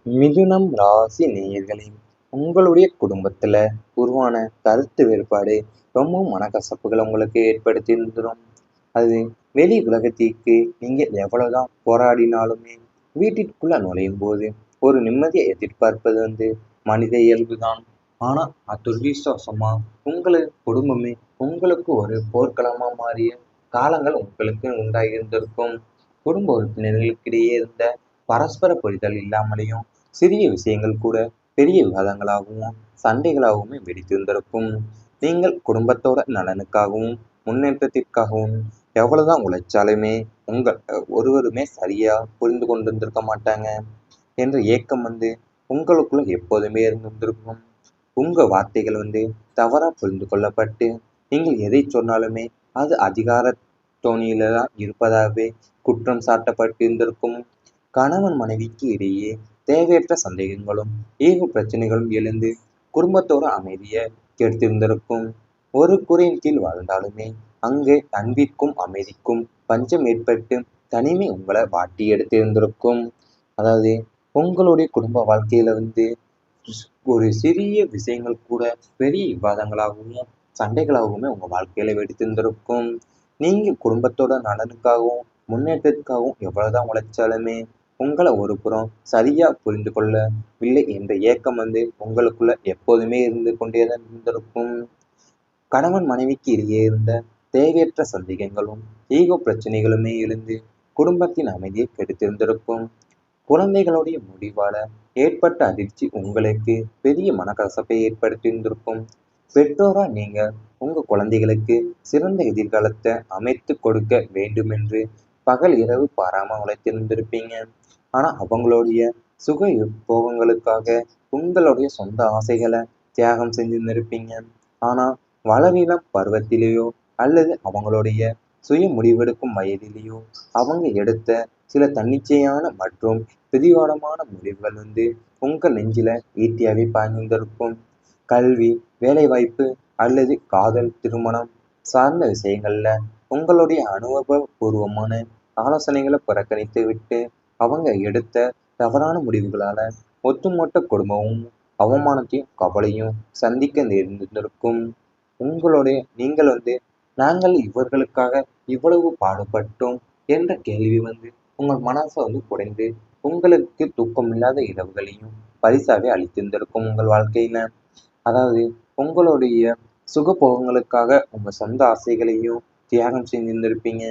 மிதுனம் ராசி நேயர்களே, உங்களுடைய குடும்பத்துல உருவான கருத்து வேறுபாடு ரொம்பவும் மனக்கசப்புகளை உங்களுக்கு ஏற்படுத்தி இருந்துரும். அது வெளி உலகத்திற்கு நீங்க எவ்வளவுதான் போராடினாலுமே வீட்டிற்குள்ள நுழையும் போது ஒரு நிம்மதியை எதிர்பார்ப்பது மனித இயல்புதான். ஆனா துரதிர்ஷ்டவசமா உங்களது குடும்பமே உங்களுக்கு ஒரு போர்க்களமா மாறிய காலங்கள் உங்களுக்கு உண்டாகியிருந்திருக்கும். குடும்ப உறுப்பினர்களுக்கிடையே இருந்த பரஸ்பர புரிதல் இல்லாமலேயும் சிறிய விஷயங்கள் கூட பெரிய விவாதங்களாகவும் சண்டைகளாகவுமே வெடித்திருந்திருக்கும். நீங்கள் குடும்பத்தோட நலனுக்காகவும் முன்னேற்றத்திற்காகவும் எவ்வளவுதான் உழைச்சாலுமே உங்கள் ஒருவருமே சரியா புரிந்து கொண்டிருந்திருக்க மாட்டாங்க என்ற ஏக்கம் உங்களுக்குள்ள எப்போதுமே இருந்திருக்கும். உங்க வார்த்தைகள் தவறா புரிந்து கொள்ளப்பட்டு நீங்கள் எதை சொன்னாலுமே அது அதிகார தோணியில தான் இருப்பதாகவே குற்றம் சாட்டப்பட்டிருந்திருக்கும். கணவன் மனைவிக்கு இடையே தேவையற்ற சந்தேகங்களும் ஈகோ பிரச்சனைகளும் எழுந்து குடும்பத்தோட அமைதியை கெடுத்திருந்திருக்கும். ஒரு குறையின் கீழ் வாழ்ந்தாலுமே அங்கே அன்பிற்கும் அமைதிக்கும் பஞ்சம் ஏற்பட்டு தனிமை உங்களை வாட்டி எடுத்திருந்திருக்கும். அதாவது உங்களுடைய குடும்ப வாழ்க்கையில ஒரு சிறிய விஷயங்கள் கூட பெரிய விவாதங்களாகவும் சண்டைகளாகவுமே உங்க வாழ்க்கையில வெடித்திருந்திருக்கும். நீங்க குடும்பத்தோட நலனுக்காகவும் முன்னேற்றத்துக்காகவும் எவ்வளவுதான் உழைச்சாலுமே உங்களை ஒரு புறம் சரியா புரிந்து கொள்ளவில்லை என்ற ஏக்கம் உங்களுக்குள்ள எப்போதுமே இருந்து கொண்டேதான் இருந்திருக்கும். கணவன் மனைவிக்கு இடையே இருந்த தேவையற்ற சந்தேகங்களும் ஈகோ பிரச்சனைகளுமே எழுந்து குடும்பத்தின் அமைதியை கெடுத்திருந்திருக்கும். குழந்தைகளுடைய முடிவால ஏற்பட்ட அதிர்ச்சி உங்களுக்கு பெரிய மனக்கசப்பை ஏற்படுத்தியிருந்திருக்கும். பெற்றோரா நீங்க உங்க குழந்தைகளுக்கு சிறந்த எதிர்காலத்தை அமைத்து கொடுக்க வேண்டுமென்று பகல் இரவு பாராம உழைத்திருந்திருப்பீங்க. ஆனா அவங்களுடைய சுக போகங்களுக்காக உங்களுடைய சொந்த ஆசைகளை தியாகம் செஞ்சிருந்திருப்பீங்க. ஆனா வளரிளம் பருவத்திலேயோ அல்லது அவங்களுடைய சுய முடிவெடுக்கும் வயதிலேயோ அவங்க எடுத்த சில தன்னிச்சையான மற்றும் பிடிவாதமான முடிவுகள் உங்கள் நெஞ்சில ஈட்டியாவே பாய்ந்திருக்கும். கல்வி, வேலைவாய்ப்பு அல்லது காதல், திருமணம் சார்ந்த விஷயங்கள்ல உங்களுடைய அனுபவபூர்வமான ஆலோசனைகளை புறக்கணித்து விட்டு அவங்க எடுத்த தவறான முடிவுகளால ஒட்டுமொத்த குடும்பமும் அவமானத்தையும் கவலையும் சந்திக்க நேர்ந்திருக்கும். நீங்கள் நாங்கள் இவர்களுக்காக இவ்வளவு பாடுபட்டோம் என்ற கேள்வி உங்கள் மனசை குறைந்து உங்களுக்கு தூக்கமில்லாத இரவுகளையும் பரிசாவே அளித்திருந்திருக்கும் உங்கள் வாழ்க்கையில. அதாவது உங்களுடைய சுகபோகங்களுக்காக உங்க சொந்த ஆசைகளையும் தியாகம் செஞ்சிருந்திருப்பீங்க.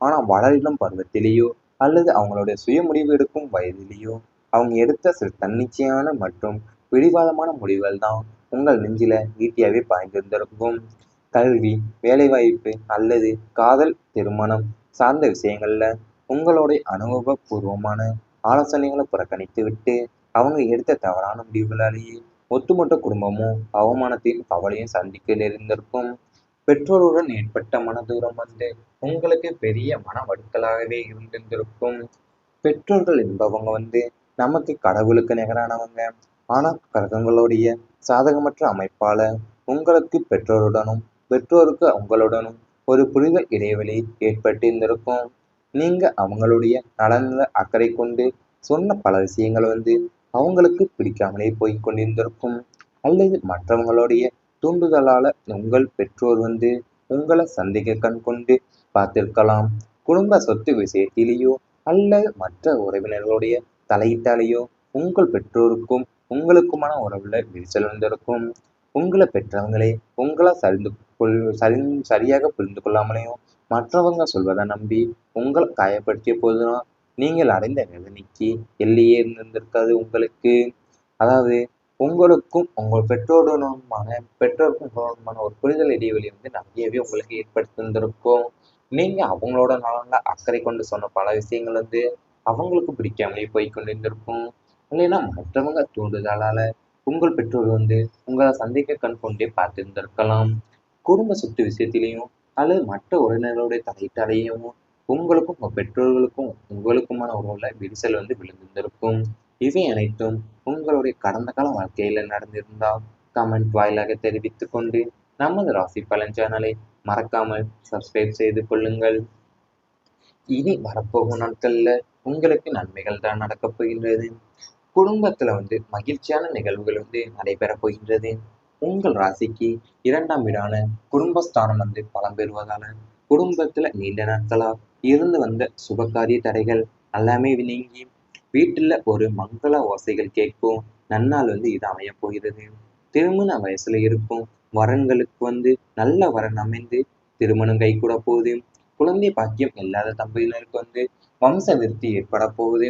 ஆனா வளரிளம் பருவத்திலேயோ அல்லது அவங்களுடைய சுய முடிவு எடுக்கும் வயதிலேயோ அவங்க எடுத்த சில தன்னிச்சையான மற்றும் பிடிவாதமான முடிவுகள் தான் உங்கள் நெஞ்சில ஈட்டியாவே பாய்ந்திருந்திருக்கும். கல்வி, வேலைவாய்ப்பு அல்லது காதல், திருமணம் சார்ந்த விஷயங்கள்ல உங்களுடைய அனுபவபூர்வமான ஆலோசனைகளை புறக்கணித்து விட்டு அவங்க எடுத்த தவறான முடிவுகளாலேயே ஒட்டுமொத்த குடும்பமும் அவமானத்தையும் கவலையும் சந்திக்க நேர்ந்திருக்கும். பெற்றோருடன் ஏற்பட்ட மனதூரம் உங்களுக்கு பெரிய மன வடுக்கலாகவே இருந்திருந்திருக்கும். பெற்றோர்கள் என்பவங்க நமக்கு கடவுளுக்கு நிகரானவங்க. ஆனா கிரகங்களுடைய சாதகமற்ற அமைப்பால உங்களுக்கு பெற்றோருடனும் பெற்றோருக்கு உங்களுடனும் ஒரு புரிதல் இடைவெளி ஏற்பட்டிருந்திருக்கும். நீங்க அவங்களுடைய நலன்ல அக்கறை கொண்டு சொன்ன பல விஷயங்கள் அவங்களுக்கு பிடிக்காமலே போய் கொண்டிருந்திருக்கும். அல்லது மற்றவங்களுடைய தூண்டுதலால உங்கள் பெற்றோர் உங்களை சந்தேக கண் கொண்டு பார்த்திருக்கலாம். குடும்ப சொத்து விஷயத்திலேயோ அல்லது மற்ற உறவினர்களுடைய தலையீட்டாலேயோ உங்கள் பெற்றோருக்கும் உங்களுக்குமான உறவுல விரிசல் வந்திருக்கும். உங்களை பெற்றவங்களே உங்களை சரியாக புரிந்து கொள்ளாமலேயும் மற்றவங்க சொல்வதை நம்பி உங்களை காயப்படுத்திய போதுதான் நீங்கள் அடைந்த வேதனைக்கு எல்லையே இருந்திருக்காது உங்களுக்கு. அதாவது உங்களுக்கும் உங்கள் பெற்றோருக்கும் உங்களுக்குமான ஒரு புரிதல் இடைவெளி நிறையவே உங்களுக்கு ஏற்படுத்தியிருந்திருக்கும். நீங்க அவங்களோட நலன்ல அக்கறை கொண்டு சொன்ன பல விஷயங்கள் அவங்களுக்கு பிடிக்காமலே போய் கொண்டிருந்திருக்கும். இல்லைன்னா மற்றவங்க தூண்டுதலால உங்கள் பெற்றோர் உங்களை சந்திக்க கண் கொண்டே பார்த்திருந்திருக்கலாம். குடும்ப சொத்து விஷயத்திலையும் அல்லது மற்ற உறவினர்களுடைய தலையீட்டாலேயும் உங்களுக்கும் உங்கள் பெற்றோர்களுக்கும் உங்களுக்குமான உறவுல விரிசல் விழுந்திருந்திருக்கும். இவை அனைத்தும் உங்களுடைய கடந்த கால வாழ்க்கையில நடந்திருந்தால் கமெண்ட் வாயிலாக தெரிவித்துக் கொண்டு நமது ராசி பலன் சேனலை மறக்காமல் சப்ஸ்கிரைப் செய்து கொள்ளுங்கள். இனி வரப்போகும் நாட்கள்ல உங்களுக்கு நன்மைகள் தான் நடக்கப் போகின்றது. குடும்பத்துல மகிழ்ச்சியான நிகழ்வுகள் நடைபெறப் போகின்றது. உங்கள் ராசிக்கு 2ஆம் வீடான குடும்பஸ்தானம் பலம் பெறுவதால குடும்பத்துல நீண்ட நாட்களா இருந்து வந்த சுபகாரிய தடைகள் எல்லாமே நீங்கி வீட்டுல ஒரு மங்கள ஓசைகள் கேட்கும் நன்னாள் இது அமையப் போகிறது. திருமண வயசுல இருக்கும் வரன்களுக்கு நல்ல வரன் அமைந்து திருமணம் கைகூட போகுது. குழந்தை பாக்கியம் இல்லாத தம்பதியினருக்கு வம்ச விருத்தி ஏற்பட போகுது.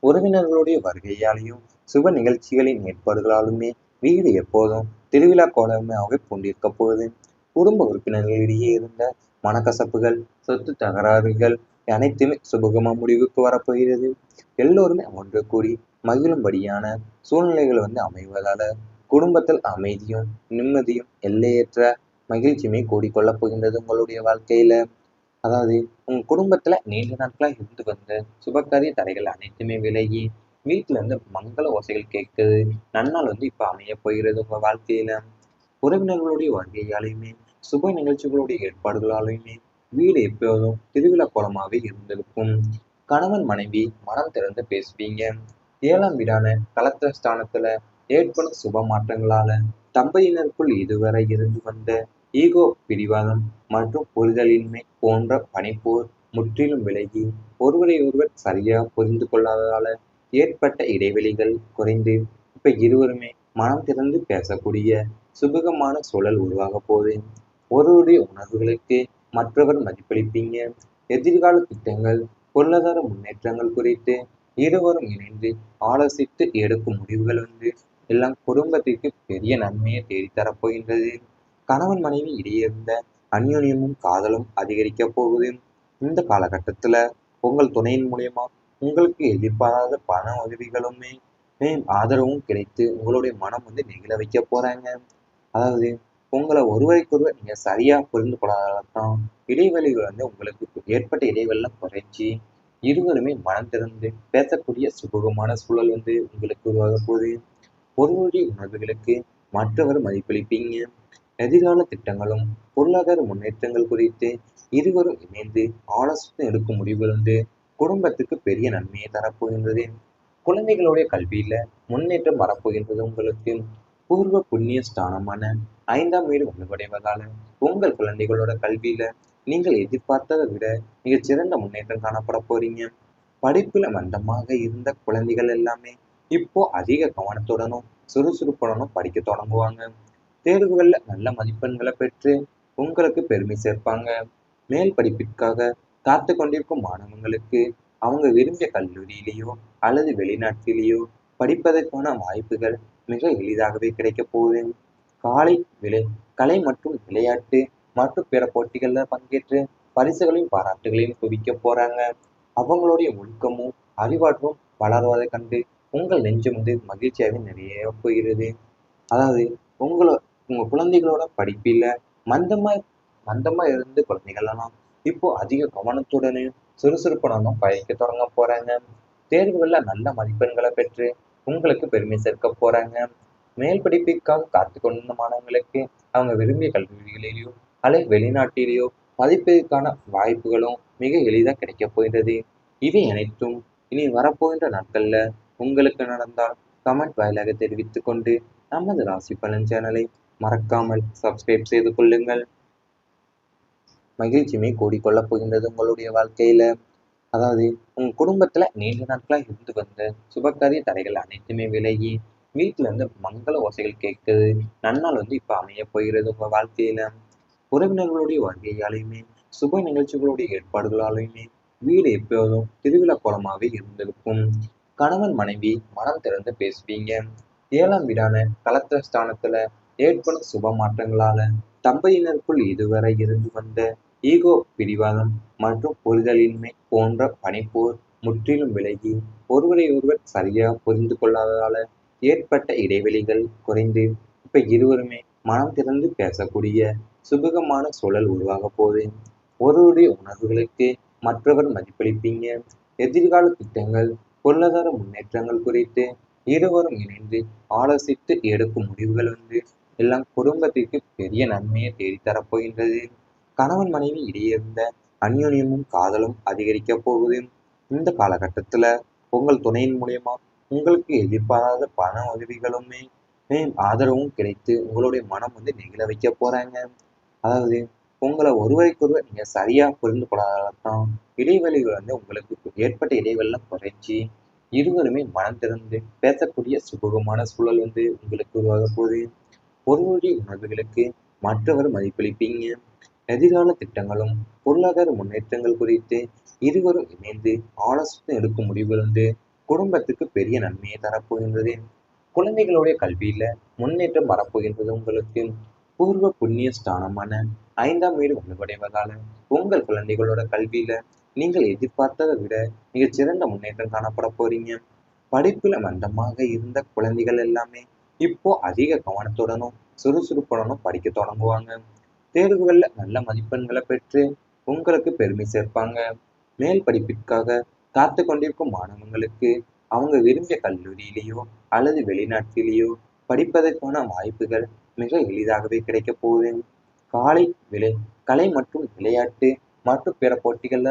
உறவினர்களுடைய வருகையாலையும் சுப நிகழ்ச்சிகளின் ஏற்பாடுகளாலுமே வீடு எப்போதும் திருவிழா கோலமாகவே கொண்டிருக்க போகுது. குடும்ப உறுப்பினர்களிடையே இருந்த மனக்கசப்புகள், சொத்து தகராறுகள் அனைத்துமே சுபகமா முடிவுக்கு வரப்போகிறது. எல்லோருமே ஒன்று கூடி மகிழும்படியான சூழ்நிலைகள் அமைவதால குடும்பத்தில் அமைதியும் நிம்மதியும் எல்லையற்ற மகிழ்ச்சியுமே கூடிக்கொள்ளப் போகின்றது உங்களுடைய வாழ்க்கையில. அதாவது உங்க குடும்பத்துல நீண்ட நாட்களா இருந்து வந்த சுபகாரிய தடைகள் அனைத்துமே விலகி வீட்டுல மங்கள ஓசைகள் கேட்குது நன்னாள் இப்ப அமைய போகிறது உங்க வாழ்க்கையில. உறவினர்களுடைய வருகையாலையுமே சுப நிகழ்ச்சிகளுடைய ஏற்பாடுகளாலையுமே வீடு எப்போதும் திருவிழா கோலமாவே இருந்திருக்கும். கணவன் மனைவி மனம் திறந்து பேசுவீங்க. 7ஆம் வீடான கலத்திரஸ்தானத்துல ஏற்படும் சுப மாற்றங்களால தம்பதியினருக்குள் இதுவரை இருந்து வந்த ஈகோ பிடிவாதம் மற்றும் புரிதலின்மை போன்ற பனிப்போர் முற்றிலும் விலகி ஒருவரை ஒருவர் சரியா புரிந்து கொள்ளாததால ஏற்பட்ட இடைவெளிகள் குறைந்து இப்ப இருவருமே மனம் திறந்து பேசக்கூடிய சுபகமான சூழல் உருவாக போகுது. ஒருவருடைய உணர்வுகளுக்கு மற்றவர் மதிப்பளிப்பீங்க. எதிர்கால திட்டங்கள், பொருளாதார முன்னேற்றங்கள் குறித்து இருவரும் இணைந்து ஆலோசித்து எடுக்கும் முடிவுகள் எல்லாம் குடும்பத்திற்கு பெரிய நன்மையை தேடித்தரப் போகின்றது. கணவன் மனைவி இடையே இருந்த அந்யோன்யமும் காதலும் அதிகரிக்க போகுது. இந்த காலகட்டத்துல உங்கள் துணையின் மூலியமா உங்களுக்கு எதிர்பாராத பண உதவிகளுமே ஆதரவும் கிடைத்து உங்களுடைய மனம் நெகிழ வைக்க போறாங்க. அதாவது உங்களை ஒருவருக்கொருவர் நீங்க சரியா புரிந்து கொள்ளாதான் இடைவெளிகள் உங்களுக்கு ஏற்பட்ட இடைவெளிலாம் குறைஞ்சி இருவருமே மனம் திறந்து பேசக்கூடிய சுமூகமான சூழல் உங்களுக்கு உருவாக போகுது. ஒருவருடைய உணர்வுகளுக்கு மற்றவர் மதிப்பளிப்பீங்க. எதிர்கால திட்டங்களும் பொருளாதார முன்னேற்றங்கள் குறித்து இருவரும் இணைந்து ஆலோசனை எடுக்கும் முடிவுகள் குடும்பத்துக்கு பெரிய நன்மையை தரப்போகின்றது. குழந்தைகளுடைய கல்வியில முன்னேற்றம் வரப்போகின்றது உங்களுக்கு. பூர்வ புண்ணிய ஸ்தானமான 5ஆம் வீடு வலுவடைவதால உங்கள் குழந்தைகளோட கல்வியில நீங்கள் எதிர்பார்த்ததை விட மிகச்சிறந்த முன்னேற்றம் காணப்பட போறீங்க. படிப்புல மந்தமாக இருந்த குழந்தைகள் எல்லாமே இப்போ அதிக கவனத்துடனும் சுறுசுறுப்புடனும் படிக்க தொடங்குவாங்க. தேர்வுகள்ல நல்ல மதிப்பெண்களை பெற்று உங்களுக்கு பெருமை சேர்ப்பாங்க. மேல் படிப்பிற்காக காத்து கொண்டிருக்கும் மாணவங்களுக்கு அவங்க விரும்பிய கல்லூரியிலேயோ அல்லது வெளிநாட்டிலேயோ படிப்பதற்கான வாய்ப்புகள் மிக எளிதாகவே கிடைக்க போகுது. காலை விளை கலை மற்றும் விளையாட்டு மற்றும் பிற போட்டிகளில் பங்கேற்று பரிசுகளையும் பாராட்டுகளையும் குவிக்க போறாங்க. அவங்களுடைய ஒழுக்கமும் அறிவாற்றலும் வளர்வதை கண்டு உங்கள் நெஞ்சம் மகிழ்ச்சியாகவே நிறைய போகிறது. அதாவது உங்களோட உங்க குழந்தைகளோட படிப்பில மந்தமா மந்தமா இருந்து குழந்தைகள்லாம் இப்போ அதிக கவனத்துடனும் சுறுசுறுப்புடனும் படிக்க தொடங்க போறாங்க. தேர்வுகள்ல நல்ல மதிப்பெண்களை பெற்று உங்களுக்கு பெருமை சேர்க்க போறாங்க. மேல் படிப்பிற்காக காத்து கொண்ட மாணவங்களுக்கு அவங்க விரும்பிய கல்லூரிகளிலேயோ அல்லது வெளிநாட்டிலேயோ படிப்பதற்கான வாய்ப்புகளும் மிக எளிதாக கிடைக்க போகிறது. இவை அனைத்தும் இனி வரப்போகின்ற நாட்கள்ல உங்களுக்கு நடந்தால் கமெண்ட் வாயிலாக தெரிவித்துக் கொண்டு நமது ராசி பலன் சேனலை மறக்காமல் சப்ஸ்கிரைப் செய்து கொள்ளுங்கள். மகிழ்ச்சியுமே கூடிக்கொள்ளப் போகின்றது உங்களுடைய வாழ்க்கையில. அதாவது உங்க குடும்பத்துல நீண்ட நாட்களா இருந்து வந்த சுபகாரிய தடைகள் அனைத்துமே விலகி வீட்டுல மங்கள ஓசைகள் கேட்குது நன்னாள் இப்ப அமைய போகிறது உங்க வாழ்க்கையில. உறவினர்களுடைய வருகையாலையுமே சுப நிகழ்ச்சிகளுடைய ஏற்பாடுகளாலையுமே வீடு எப்போதும் திருவிழா கோலமாவே இருந்திருக்கும். கணவன் மனைவி மனம் திறந்து பேசுவீங்க. 7ஆம் வீடான கலத்திரஸ்தானத்துல ஏற்படும் சுப மாற்றங்களால தம்பதியினருக்குள் இதுவரை இருந்து வந்த ஈகோ பிடிவாதம் மற்றும் புரிதலின்மை போன்ற பனிப்போர் முற்றிலும் விலகி ஒருவரை ஒருவர் சரியா புரிந்து கொள்ளாததால ஏற்பட்ட இடைவெளிகள் குறைந்து இப்ப இருவருமே மனம் திறந்து பேசக்கூடிய சுபகமான சூழல் உருவாக போகுது. ஒருவருடைய உணர்வுகளுக்கு மற்றவர் மதிப்பளிப்பீங்க. எதிர்கால திட்டங்கள், பொருளாதார முன்னேற்றங்கள் குறித்து இருவரும் இணைந்து ஆலோசித்து எடுக்கும் முடிவுகள் எல்லாம் குடும்பத்திற்கு பெரிய நன்மையை தேடித்தரப் போகின்றது. கணவன் மனைவி இடையே இருந்த அந்யோன்யமும் காதலும் அதிகரிக்க போகுது. இந்த காலகட்டத்துல உங்கள் துணையின் மூலியமா உங்களுக்கு எதிர்பாராத பண உதவிகளுமே ஆதரவும் கிடைத்து உங்களுடைய மனம் நெகிழ வைக்க போறாங்க. அதாவது உங்களை ஒருவருக்கொருவர் நீங்க சரியா புரிந்து கொள்ளாதான் இடைவெளிகள் உங்களுக்கு ஏற்பட்ட இடைவெளிலாம் குறைஞ்சி இருவருமே மனம் திறந்து பேசக்கூடிய சுமூகமான சூழல் உங்களுக்கு உருவாக போகுது. ஒருவருடைய உணர்வுகளுக்கு மற்றவர் மதிப்பளிப்பீங்க. எதிர்கால திட்டங்களும் பொருளாதார முன்னேற்றங்கள் குறித்து இருவரும் இணைந்து ஆலோசனை எடுக்கும் முடிவுகள் குடும்பத்துக்கு பெரிய நன்மையை தரப்போகின்றது. குழந்தைகளுடைய கல்வியில முன்னேற்றம் வரப்போகின்றது. உங்களுக்கு பூர்வ புண்ணிய ஸ்தானமான 5ஆம் வீடு வலுவடைவதால உங்கள் குழந்தைகளோட கல்வியில நீங்கள் எதிர்பார்த்ததை விட மிகச்சிறந்த முன்னேற்றம் காணப்பட போறீங்க. படிப்புல மந்தமாக இருந்த குழந்தைகள் எல்லாமே இப்போ அதிக கவனத்துடனும் சுறுசுறுப்புடனும் படிக்க தொடங்குவாங்க. தேர்வுகள்ல நல்ல மதிப்பெண்களை பெற்று உங்களுக்கு பெருமை சேர்ப்பாங்க. மேல் படிப்பிற்காக காத்து கொண்டிருக்கும் மாணவங்களுக்கு அவங்க விரும்பிய கல்லூரியிலேயோ அல்லது வெளிநாட்டிலேயோ படிப்பதற்கான வாய்ப்புகள் மிக எளிதாகவே கிடைக்க போகுது. காலை விளை கலை மற்றும் விளையாட்டு மற்றும் பிற போட்டிகள்ல